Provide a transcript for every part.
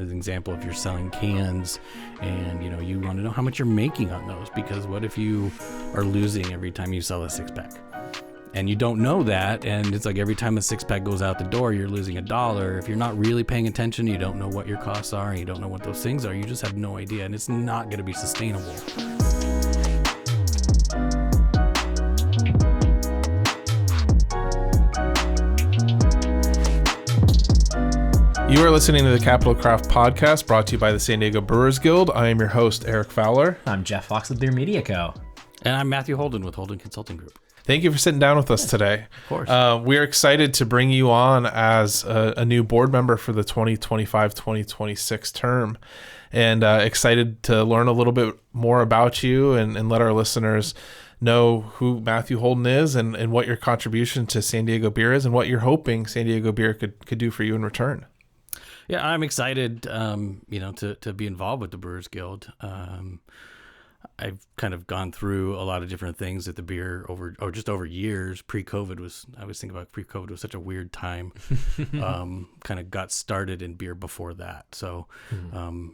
As an example, if you're selling cans and you want to know how much you're making on those, because what if you are losing every time you sell a 6-pack? And you don't know that, and it's like every time a 6-pack goes out the door, you're losing $1. If you're not really paying attention, you don't know what your costs are, and you don't know what those things are, you just have no idea, and it's not going to be sustainable. You are listening to the Capital Craft Podcast, brought to you by the San Diego Brewers Guild. I am your host, Eric Fowler. I'm Jeff Fox with Beer Media Co. And I'm Matthew Holden with Holden Consulting Group. Thank you for sitting down with us today. Of course. We're excited to bring you on as a new board member for the 2025-2026 term, and excited to learn a little bit more about you and let our listeners know who Matthew Holden is and what your contribution to San Diego beer is and what you're hoping San Diego beer could do for you in return. Yeah, I'm excited, to be involved with the Brewers Guild. I've kind of gone through a lot of different things at the beer over years. I was thinking about pre-COVID was such a weird time. Kind of got started in beer before that. So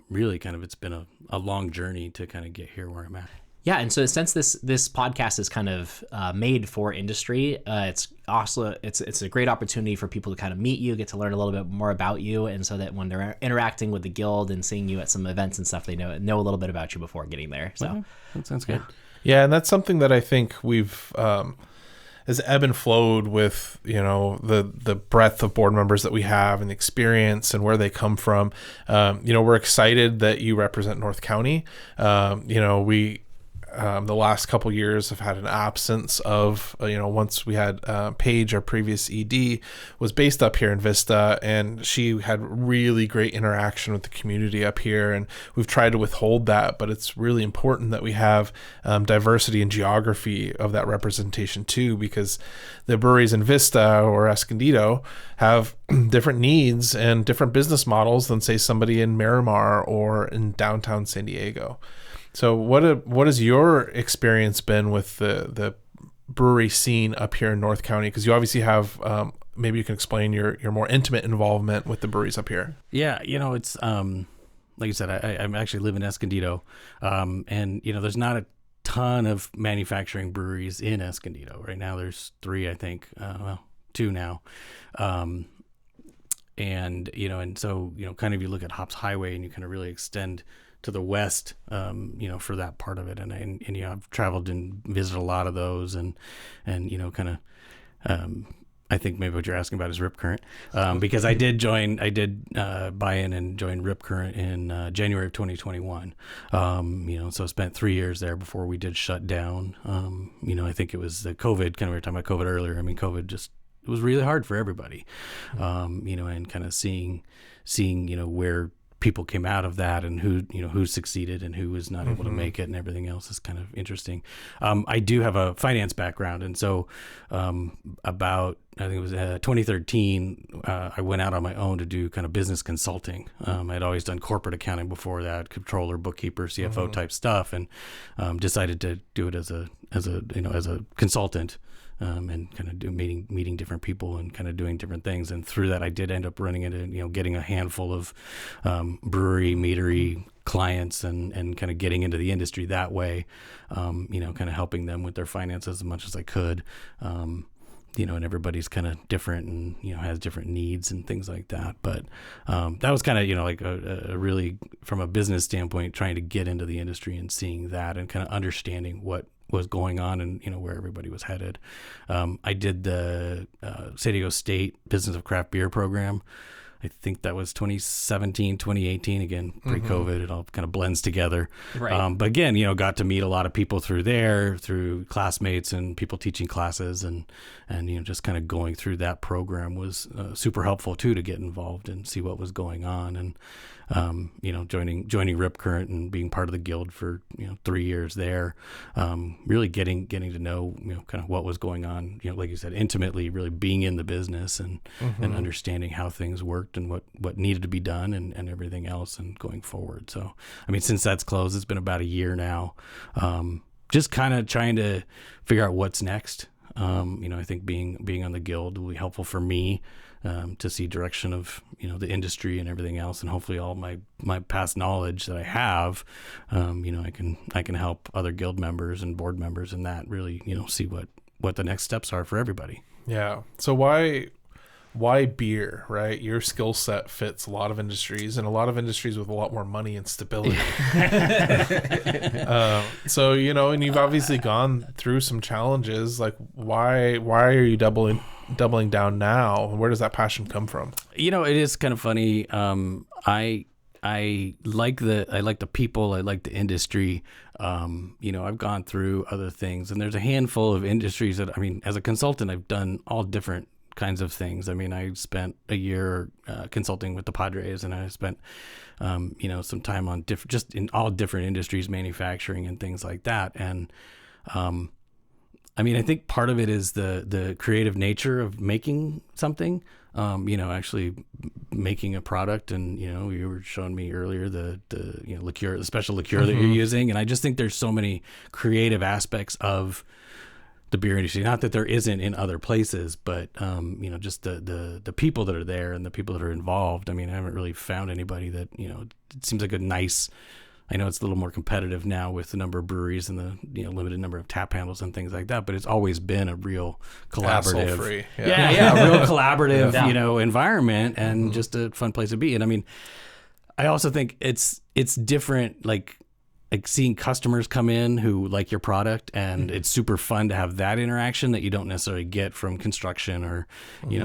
really kind of it's been a long journey to kind of get here where I'm at. Yeah, and so since this podcast is kind of made for industry, it's a great opportunity for people to kind of meet you, get to learn a little bit more about you, and so that when they're interacting with the guild and seeing you at some events and stuff, they know a little bit about you before getting there. So that sounds good. Yeah, and that's something that I think we've has ebb and flowed with the breadth of board members that we have and the experience and where they come from. We're excited that you represent North County. The last couple years have had an absence of, once we had Paige, our previous ED, was based up here in Vista, and she had really great interaction with the community up here. And we've tried to withhold that, but it's really important that we have diversity and geography of that representation too, because the breweries in Vista or Escondido have different needs and different business models than, say, somebody in Miramar or in downtown San Diego. So what has your experience been with the brewery scene up here in North County? Because you obviously have, maybe you can explain your more intimate involvement with the breweries up here. Yeah, it's like you said, I actually live in Escondido, and there's not a ton of manufacturing breweries in Escondido right now. There's 3, I think, 2 now, and so kind of you look at Hops Highway and you kind of really extend to the west, for that part of it. And I've traveled and visited a lot of those and kind of, I think maybe what you're asking about is Rip Current, because I did buy in and join Rip Current in January of 2021. So I spent 3 years there before we did shut down. I think it was the COVID, kind of we were talking about COVID earlier. I mean, COVID it was really hard for everybody, and kind of seeing, where people came out of that and who succeeded and who was not able to make it and everything else is kind of interesting. I do have a finance background. And so about, I think it was 2013, I went out on my own to do kind of business consulting. I'd always done corporate accounting before that, controller, bookkeeper, CFO type stuff, and decided to do it as a consultant. And kind of meeting different people and kind of doing different things. And through that, I did end up running into, getting a handful of brewery, meadery clients and kind of getting into the industry that way, kind of helping them with their finances as much as I could. And everybody's kind of different and, has different needs and things like that. But that was kind of, like a really, from a business standpoint, trying to get into the industry and seeing that and kind of understanding what was going on and where everybody was headed. I did the San Diego State Business of Craft Beer program. I think that was 2017, 2018, again, pre-COVID. It all kind of blends together. Right. But again, got to meet a lot of people through classmates and people teaching classes and just kind of going through that program was super helpful too, to get involved and see what was going on. And joining Rip Current and being part of the guild for 3 years there, really getting to know kind of what was going on, like you said, intimately, really being in the business and understanding how things worked and what needed to be done and everything else and going forward. So I mean, since that's closed, it's been about a year now, just kind of trying to figure out what's next. I think being on the guild will be helpful for me to see direction of, the industry and everything else. And hopefully all my past knowledge that I have, I can help other guild members and board members in that really, see what the next steps are for everybody. Yeah. So why beer, right? Your skill set fits a lot of industries, and a lot of industries with a lot more money and stability. So, and you've obviously gone through some challenges. Like, why are you doubling down now? Where does that passion come from? It is kind of funny. I like the people. I like the industry. I've gone through other things, and there's a handful of industries that, as a consultant, I've done all different kinds of things. I spent a year consulting with the Padres, and I spent, some time on just in all different industries, manufacturing and things like that. And, I think part of it is the creative nature of making something, actually making a product. And, you were showing me earlier the liqueur, the special liqueur that you're using. And I just think there's so many creative aspects of the beer industry, not that there isn't in other places, but just the people that are there and the people that are involved. I haven't really found anybody that, it seems like a nice, I know it's a little more competitive now with the number of breweries and the limited number of tap handles and things like that, but it's always been a real collaborative, hassle-free. a real collaborative, environment, and just a fun place to be. And I also think it's different, like seeing customers come in who like your product, and it's super fun to have that interaction that you don't necessarily get from construction or,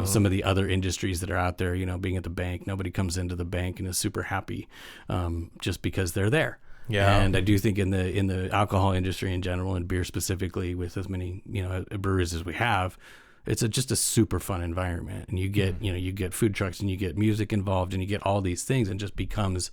some of the other industries that are out there. Being at the bank, nobody comes into the bank and is super happy just because they're there. Yeah. And I do think in the alcohol industry in general, and beer specifically, with as many, breweries as we have, it's just a super fun environment. And you get, you get food trucks, and you get music involved, and you get all these things, and just becomes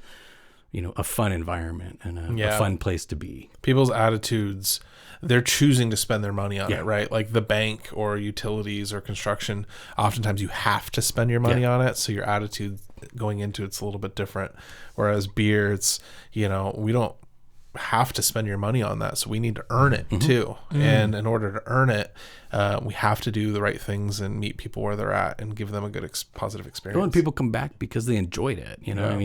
a fun environment and a fun place to be. People's attitudes, they're choosing to spend their money on it, right? Like the bank or utilities or construction, oftentimes you have to spend your money on it. So your attitude going into it's a little bit different. Whereas beer, it's, we don't have to spend your money on that. So we need to earn it too. And in order to earn it, we have to do the right things and meet people where they're at and give them a good positive experience. Well, and people come back because they enjoyed it.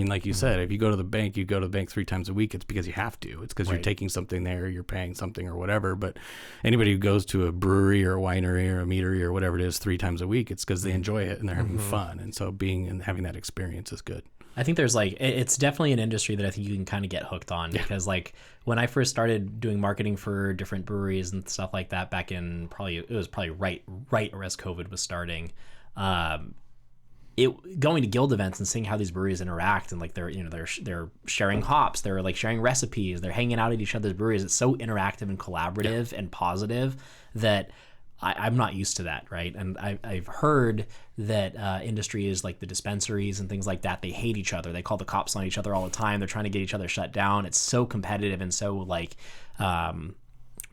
Like you said, if you go to the bank, 3 times a week, it's because you have to. It's because you're taking something there, you're paying something or whatever. But anybody who goes to a brewery or a winery or a meadery or whatever it is 3 times a week, it's because they enjoy it and they're having fun. And so being and having that experience is good. I think there's it's definitely an industry that I think you can kind of get hooked on, because when I first started doing marketing for different breweries and stuff like that back in probably right as COVID was starting, going to guild events and seeing how these breweries interact, and they're sharing hops, they're sharing recipes, they're hanging out at each other's breweries. It's so interactive and collaborative and positive that I'm not used to that, right? And I've heard that industries like the dispensaries and things like that, they hate each other. They call the cops on each other all the time. They're trying to get each other shut down. It's so competitive and so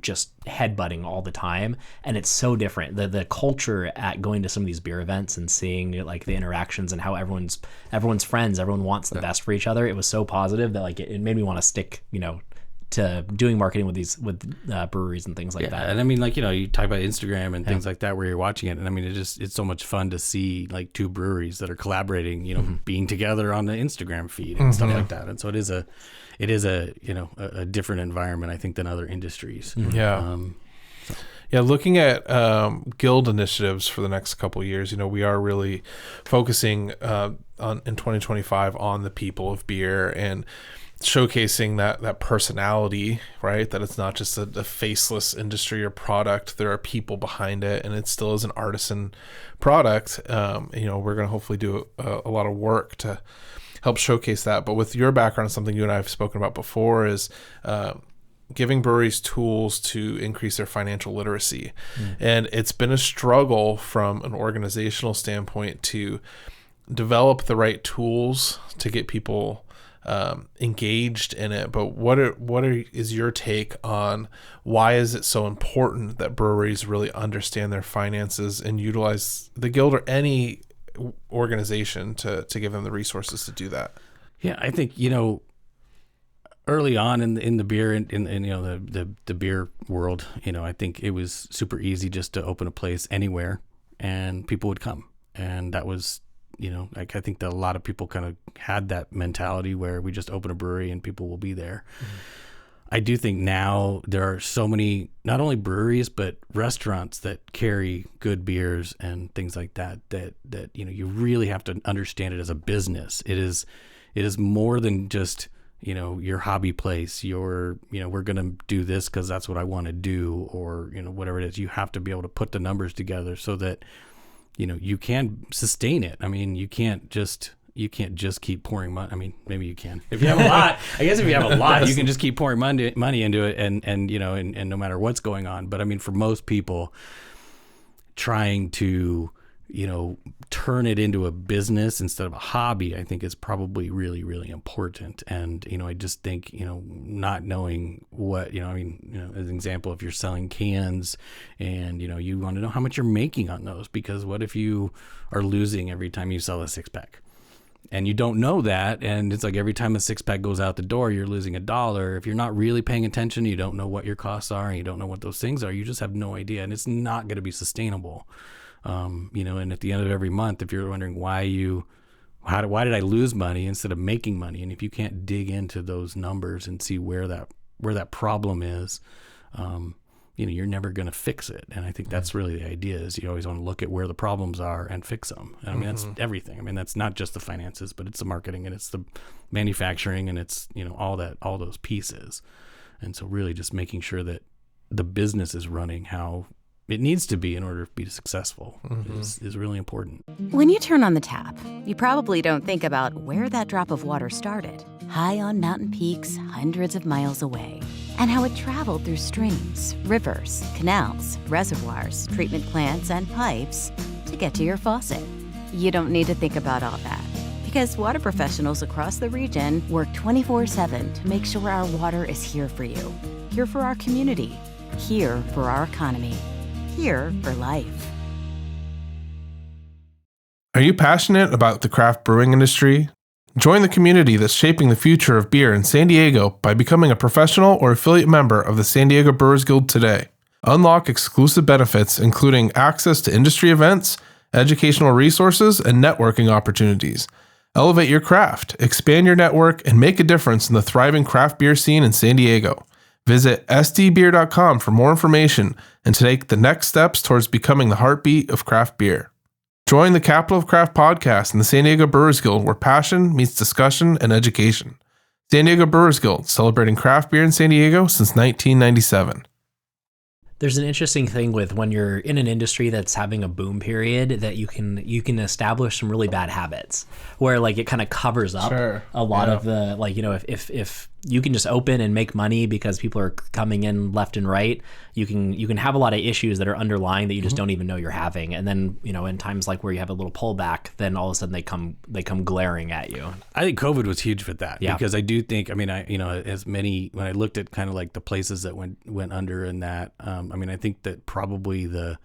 just headbutting all the time. And it's so different. The culture at going to some of these beer events and seeing the interactions and how everyone's friends, everyone wants the best for each other. It was so positive that it made me want to stick, to doing marketing with breweries and things like that. And you talk about Instagram and things like that where you're watching it, and it's so much fun to see 2 breweries that are collaborating, being together on the Instagram feed and stuff like that. And so it is a different environment, I think, than other industries. Looking at guild initiatives for the next couple of years, we are really focusing in 2025 on the people of beer and showcasing that personality, right? That it's not just a faceless industry or product. There are people behind it, and it still is an artisan product. We're going to hopefully do a lot of work to help showcase that. But with your background, something you and I have spoken about before is giving breweries tools to increase their financial literacy. And it's been a struggle from an organizational standpoint to develop the right tools to get people engaged in it. But is your take on why is it so important that breweries really understand their finances and utilize the guild or any organization to give them the resources to do that? Yeah, I think early on in the beer in the beer world, I think it was super easy just to open a place anywhere and people would come. And that was, like, I think that a lot of people kind of had that mentality where we just open a brewery and people will be there. I do think now there are so many, not only breweries, but restaurants that carry good beers and things like that, you really have to understand it as a business. It is more than just, your hobby place, we're going to do this because that's what I want to do, or, whatever it is. You have to be able to put the numbers together so that, you can sustain it. I mean, you can't just keep pouring money. I mean, maybe you can. If you have a lot, I guess if you have a lot, you can just keep pouring money into it and no matter what's going on. But I mean, for most people, trying to, turn it into a business instead of a hobby, I think is probably really, really important. And, I just think, not knowing what, as an example, if you're selling cans and, you want to know how much you're making on those, because what if you are losing every time you sell a 6-pack? And you don't know that, and it's like every time a 6-pack goes out the door, you're losing $1. If you're not really paying attention, you don't know what your costs are, and you don't know what those things are. You just have no idea, and it's not going to be sustainable. And at the end of every month, if you're wondering why did I lose money instead of making money, and if you can't dig into those numbers and see where that problem is, you're never going to fix it. And I think that's really the idea, is you always want to look at where the problems are and fix them. And I mean, that's everything. I mean, that's not just the finances, but it's the marketing and it's the manufacturing and it's, all those pieces. And so really just making sure that the business is running how it needs to be in order to be successful is really important. When you turn on the tap, you probably don't think about where that drop of water started, high on mountain peaks hundreds of miles away, and how it traveled through streams, rivers, canals, reservoirs, treatment plants, and pipes to get to your faucet. You don't need to think about all that, because water professionals across the region work 24/7 to make sure our water is here for you, here for our community, here for our economy, here for life. Are you passionate about the craft brewing industry? Join the community that's shaping the future of beer in San Diego by becoming a professional or affiliate member of the San Diego Brewers Guild today. Unlock exclusive benefits, including access to industry events, educational resources, and networking opportunities. Elevate your craft, expand your network, and make a difference in the thriving craft beer scene in San Diego. Visit sdbeer.com for more information and to take the next steps towards becoming the heartbeat of craft beer. Join the Capital of Craft podcast and the San Diego Brewers Guild, where passion meets discussion and education. San Diego Brewers Guild, celebrating craft beer in San Diego since 1997. There's an interesting thing with when you're in an industry that's having a boom period, that you can establish some really bad habits where like it kind of covers up a lot of the, like, if you can just open and make money because people are coming in left and right, you can have a lot of issues that are underlying that you just don't even know you're having. And then, in times like where you have a little pullback, then all of a sudden they come glaring at you. I think COVID was huge for that, Yeah. because I do think, when I looked at kind of like the places that went under in that, I think that probably what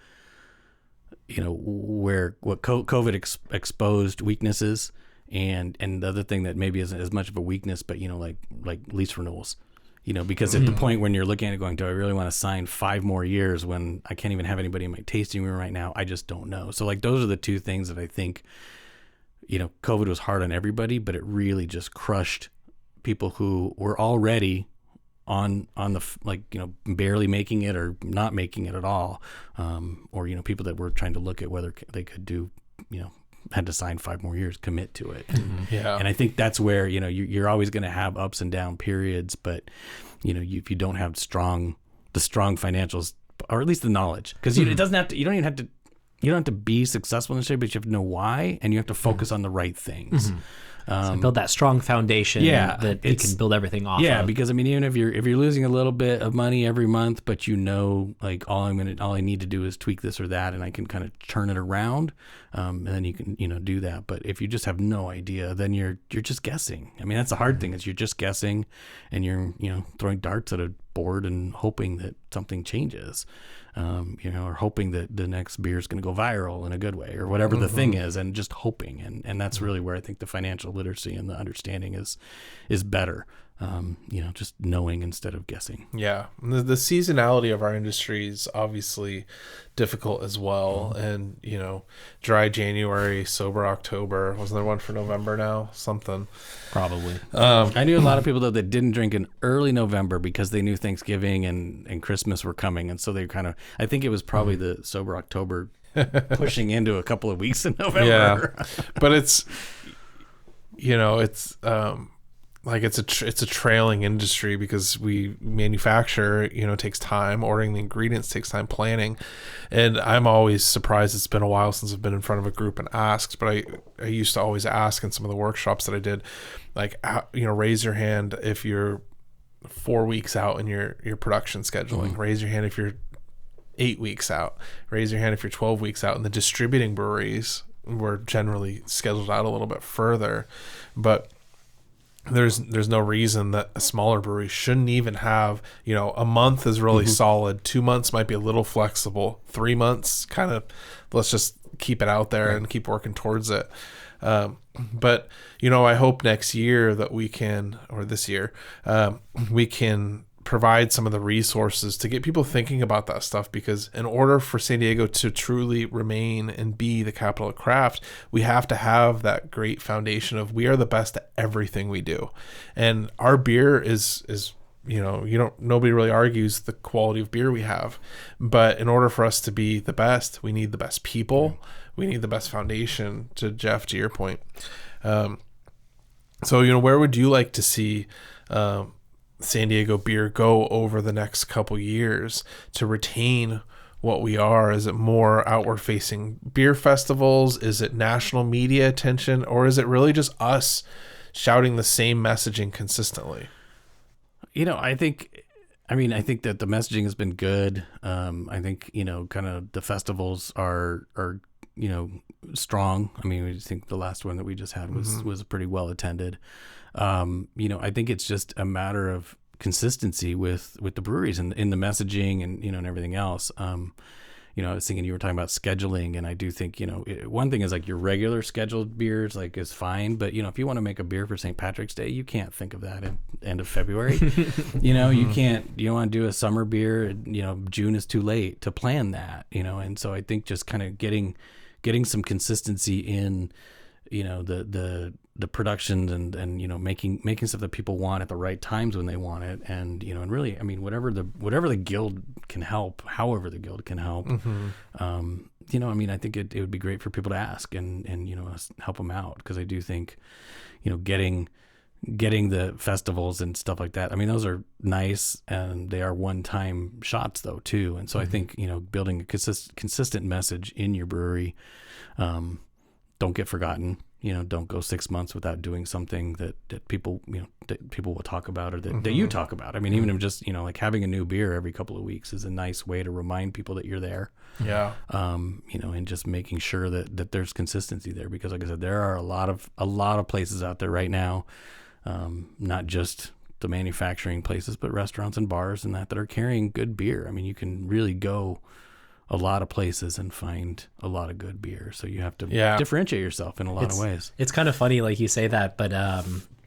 COVID exposed weaknesses, and the other thing that maybe isn't as much of a weakness, but like lease renewals, because at the point when you're looking at it going, do I really want to sign 5 more years when I can't even have anybody in my tasting room right now? I just don't know. So like those are the two things that I think, COVID was hard on everybody, but it really just crushed people who were already on the barely making it or not making it at all, or people that were trying to look at whether they could do, had to sign 5 more years, commit to it. Yeah. And I think that's where you're always going to have ups and down periods, but if you don't have the strong financials, or at least the knowledge, because it doesn't have to, you don't have to be successful in the industry, but you have to know why, and you have to focus on the right things. So build that strong foundation that you can build everything off of. Yeah, because even if you're losing a little bit of money every month, but like all I need to do is tweak this or that, and I can kind of turn it around, and then you can do that. But if you just have no idea, then you're just guessing. That's the hard thing, is you're just guessing, and you're throwing darts at a board and hoping that something changes. Or hoping that the next beer is going to go viral in a good way, or whatever the thing is, and just hoping. And that's really where I think the financial literacy and the understanding is better. just knowing instead of guessing. Yeah. The seasonality of our industry is obviously difficult as well. And, dry January, sober October. Wasn't there one for November now? Something. Probably. I knew a lot of people, though, that didn't drink in early November because they knew Thanksgiving and Christmas were coming. And so they I think it was probably the sober October pushing into a couple of weeks in November. Yeah. But it's it's a trailing industry because we manufacture, it takes time. Ordering the ingredients takes time, planning. And I'm always surprised. It's been a while since I've been in front of a group and asked, but I used to always ask in some of the workshops that I did, raise your hand if you're 4 weeks out in your production scheduling. Raise your hand if you're 8 weeks out. Raise your hand if you're 12 weeks out. And the distributing breweries were generally scheduled out a little bit further, but there's no reason that a smaller brewery shouldn't even have, a month is really solid. 2 months might be a little flexible. 3 months, kind of, let's just keep it out there and keep working towards it. But, I hope next year that we can, or this year, we can provide some of the resources to get people thinking about that stuff, because in order for San Diego to truly remain and be the capital of craft, we have to have that great foundation of we are the best at everything we do. And our beer is nobody really argues the quality of beer we have, but in order for us to be the best, we need the best people. We need the best foundation, to Jeff, to your point. So where would you like to see San Diego beer go over the next couple years to retain what we are? Is it more outward facing beer festivals? Is it national media attention? Or is it really just us shouting the same messaging consistently? I think that the messaging has been good. I think, kind of the festivals are strong. I mean, we think the last one that we just had was pretty well attended. I think it's just a matter of consistency with the breweries and in the messaging and, and everything else. I was thinking you were talking about scheduling, and I do think, one thing is like your regular scheduled beers is fine. But, if you want to make a beer for St. Patrick's Day, you can't think of that in end of February. You don't want to do a summer beer. June is too late to plan that, and so I think just kind of getting some consistency in, the productions and making stuff that people want at the right times when they want it, and and really, I mean, whatever the guild can help, however the guild can help, I think it would be great for people to ask and us help them out, because I do think getting the festivals and stuff like that, I mean, those are nice and they are one-time shots though too, and so I think building a consistent message in your brewery, don't get forgotten. Don't go 6 months without doing something that people, that people will talk about, or that you talk about. I mean, even if just, having a new beer every couple of weeks is a nice way to remind people that you're there. Yeah. And just making sure that there's consistency there, because like I said, there are a lot of places out there right now, not just the manufacturing places, but restaurants and bars and that are carrying good beer. I mean, you can really go a lot of places and find a lot of good beer. So you have to differentiate yourself in a lot of ways. It's kind of funny, like you say that, but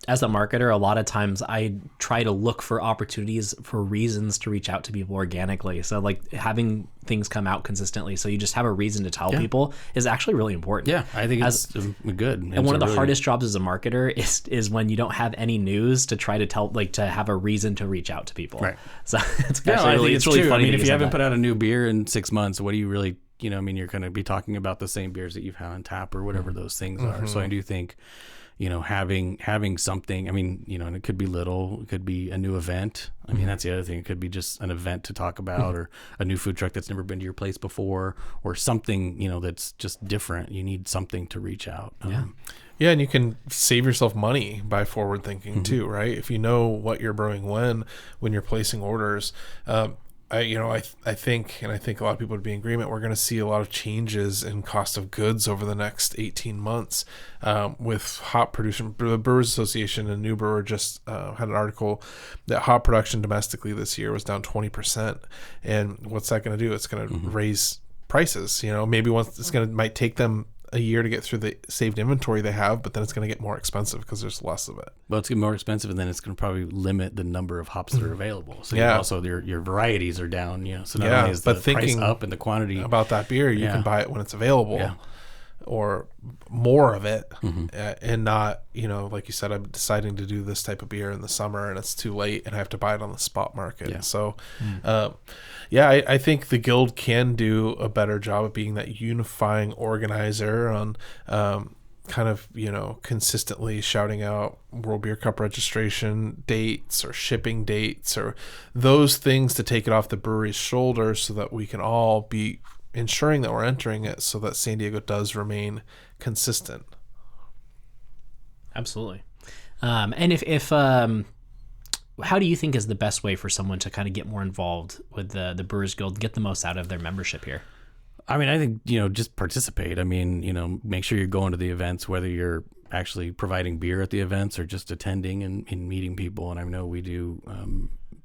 as a marketer, a lot of times I try to look for opportunities, for reasons to reach out to people organically. So like having things come out consistently, so you just have a reason to tell people, is actually really important. Yeah, I think it's good. And one of the hardest jobs as a marketer is when you don't have any news to try to tell, to have a reason to reach out to people. Right. So it's really true. funny. I mean, if you haven't put out a new beer in 6 months, what do you really, you're going to be talking about the same beers that you've had on tap or whatever those things are. So I do think, having something, I mean, and it could be little, it could be a new event. I mean, that's the other thing. It could be just an event to talk about, or a new food truck that's never been to your place before, or something, that's just different. You need something to reach out. Yeah, and you can save yourself money by forward thinking too, right? If you know what you're brewing when you're placing orders, I think a lot of people would be in agreement, we're going to see a lot of changes in cost of goods over the next 18 months with hop production. The Brewers Association and New Brewer just had an article that hop production domestically this year was down 20%. And what's that going to do? It's going to raise prices. Maybe once might take them a year to get through the saved inventory they have, but then it's going to get more expensive because there's less of it. Well, it's going to be more expensive, and then it's going to probably limit the number of hops that are available. So Yeah. also your varieties are down. So not Yeah, only is the but price thinking up and the quantity About that beer, you Yeah. can buy it when it's available. Yeah. Or more of it, Mm-hmm. and not, like you said, I'm deciding to do this type of beer in the summer and it's too late and I have to buy it on the spot market. Yeah. So, I think the guild can do a better job of being that unifying organizer on kind of, consistently shouting out World Beer Cup registration dates or shipping dates or those things to take it off the brewery's shoulders so that we can all be ensuring that we're entering it so that San Diego does remain consistent. Absolutely. And if how do you think is the best way for someone to kind of get more involved with the Brewers Guild, get the most out of their membership here? I mean, I think, just participate. I mean, make sure you're going to the events, whether you're actually providing beer at the events or just attending and meeting people. And I know we do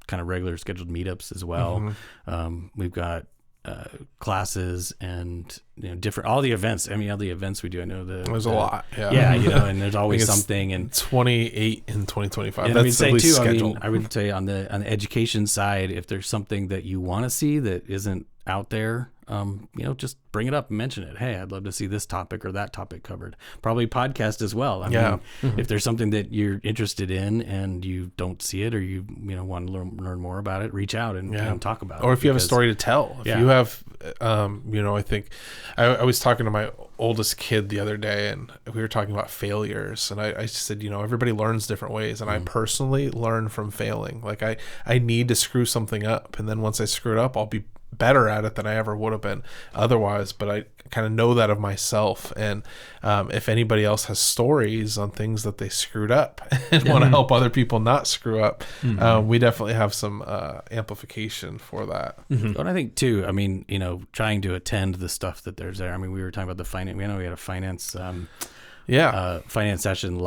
kind of regular scheduled meetups as well. Mm-hmm. We've got classes and different all the events. I mean, all the events we do. I know There's a lot. Yeah, and there's always something. And 28 in 2025. And That's I would say at least too. scheduled. I would say on the education side, if there's something that you want to see that isn't out there, just bring it up and mention it. Hey, I'd love to see this topic or that topic covered. Probably podcast as well. I mean, if there's something that you're interested in and you don't see it or you want to learn more about it, reach out and talk about it. Or if you have a story to tell. If you have, I think I was talking to my oldest kid the other day and we were talking about failures, and I said, everybody learns different ways, and I personally learn from failing. Like I need to screw something up, and then once I screw it up, I'll be better at it than I ever would have been otherwise. But I kind of know that of myself, and if anybody else has stories on things that they screwed up and want to help other people not screw up, we definitely have some amplification for that. And I think too, I mean, trying to attend the stuff that there's there. I mean, we were talking about the finance. We know we had a finance finance session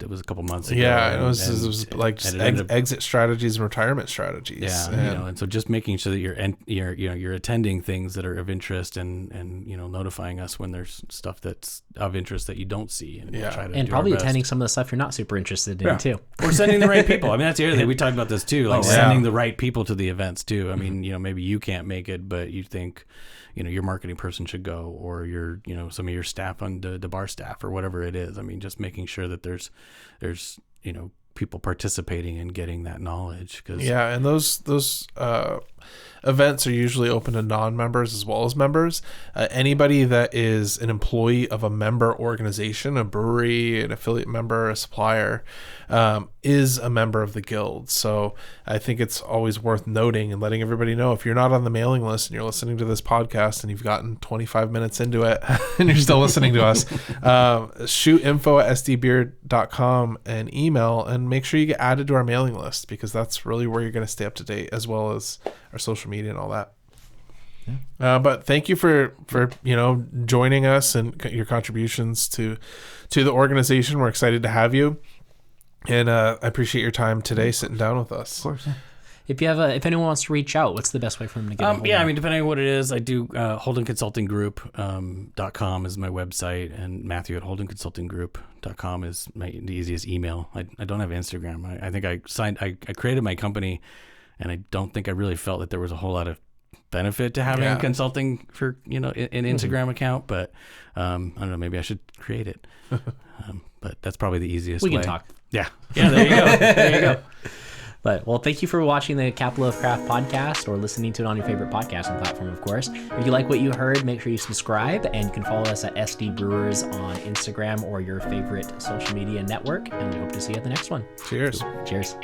it was a couple months ago. Yeah, it was like just exit strategies and retirement strategies. Yeah, and so just making sure that you're attending things that are of interest and notifying us when there's stuff that's of interest that you don't see. And we'll try to and do probably our best. attending some of the stuff you're not super interested in too. Or sending the right people. I mean, that's the other thing. We talked about this too, like sending the right people to the events too. I mean, maybe you can't make it, but you think your marketing person should go, or your some of your staff on the bar staff or whatever it is. I mean, just making sure that there's people participating and getting that knowledge. And those events are usually open to non-members as well as members. Anybody that is an employee of a member organization, a brewery, an affiliate member, a supplier, is a member of the guild. So I think it's always worth noting and letting everybody know, if you're not on the mailing list and you're listening to this podcast and you've gotten 25 minutes into it and you're still listening to us, shoot info@sdbeer.com and email, and make sure you get added to our mailing list, because that's really where you're going to stay up to date, as well as our social media and all that. But thank you for joining us and your contributions to the organization. We're excited to have you, and I appreciate your time today sitting down with us. Of course. If anyone wants to reach out, what's the best way for them to get a hold of you? I mean, depending on what it is, I do holdenconsultinggroup.com is my website, and Matthew at holdenconsultinggroup.com is the easiest email. I don't have Instagram. I think I created my company, and I don't think I really felt that there was a whole lot of benefit to having consulting for an Instagram account, but I don't know, maybe I should create it. But that's probably the easiest way. We can talk. Yeah, there you go. There you go. But, well, thank you for watching the Capital of Craft podcast, or listening to it on your favorite podcasting platform, of course. If you like what you heard, make sure you subscribe, and you can follow us at SD Brewers on Instagram or your favorite social media network, and we hope to see you at the next one. Cheers. Cheers.